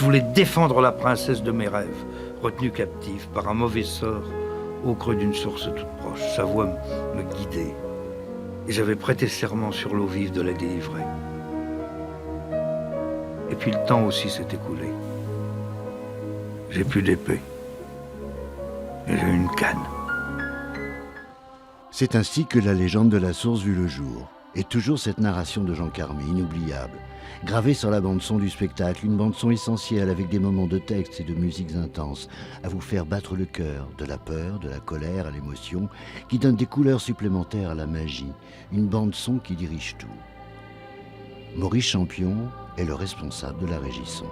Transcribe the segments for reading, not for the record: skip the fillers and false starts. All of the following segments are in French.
Je voulais défendre la princesse de mes rêves, retenue captive par un mauvais sort au creux d'une source toute proche. Sa voix me guidait. Et j'avais prêté serment sur l'eau vive de la délivrer. Et puis le temps aussi s'est écoulé. J'ai plus d'épée. Et j'ai une canne. C'est ainsi que la légende de la source vit le jour. Et toujours cette narration de Jean Carmé, inoubliable. Gravée sur la bande-son du spectacle, une bande-son essentielle avec des moments de texte et de musiques intenses, à vous faire battre le cœur, de la peur, de la colère à l'émotion, qui donne des couleurs supplémentaires à la magie. Une bande-son qui dirige tout. Maurice Champion est le responsable de la régie son.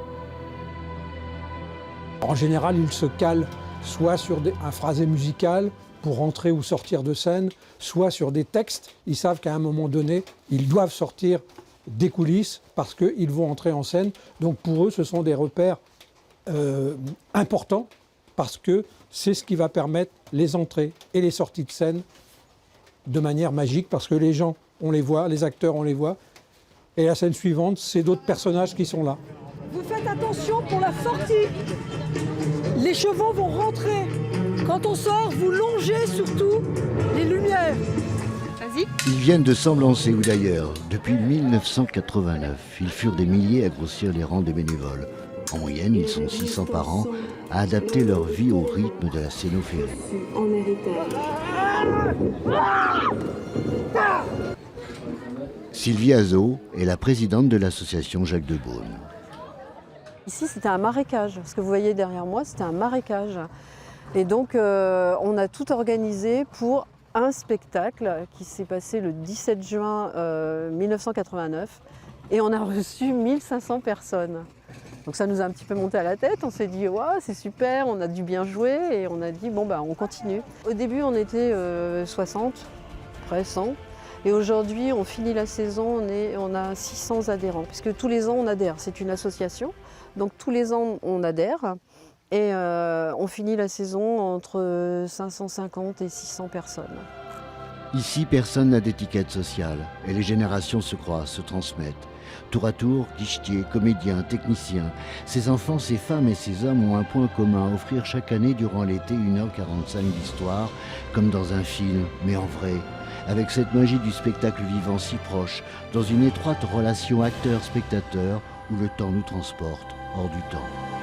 En général, il se cale soit sur un phrasé musical pour entrer ou sortir de scène, soit sur des textes. Ils savent qu'à un moment donné, ils doivent sortir des coulisses parce qu'ils vont entrer en scène. Donc pour eux, ce sont des repères importants parce que c'est ce qui va permettre les entrées et les sorties de scène de manière magique parce que les gens, on les voit, les acteurs, on les voit. Et la scène suivante, c'est d'autres personnages qui sont là. Vous faites attention pour la sortie. Les chevaux vont rentrer. Quand on sort, vous longez surtout les lumières. Vas-y. Ils viennent de Semblançay ou d'ailleurs. Depuis 1989, ils furent des milliers à grossir les rangs des bénévoles. En moyenne, ils sont 600 par an à adapter leur vie au rythme de la scénophérie. Sylvie Azot est la présidente de l'association Jacques de Beaune. Ici, c'était un marécage. Ce que vous voyez derrière moi, c'était un marécage. Et donc, on a tout organisé pour un spectacle qui s'est passé le 17 juin 1989. Et on a reçu 1500 personnes. Donc ça nous a un petit peu monté à la tête. On s'est dit, wow, c'est super, on a dû bien jouer. Et on a dit, bon, bah, on continue. Au début, on était 60, après 100. Et aujourd'hui, on finit la saison, on a 600 adhérents. Puisque tous les ans, on adhère. C'est une association. Donc tous les ans, on adhère. Et on finit la saison entre 550 et 600 personnes. Ici, personne n'a d'étiquette sociale et les générations se croisent, se transmettent. Tour à tour, guichetiers, comédiens, techniciens, ces enfants, ces femmes et ces hommes ont un point commun, offrir chaque année durant l'été 1h45 d'histoire, comme dans un film, mais en vrai, avec cette magie du spectacle vivant si proche, dans une étroite relation acteur-spectateur où le temps nous transporte hors du temps.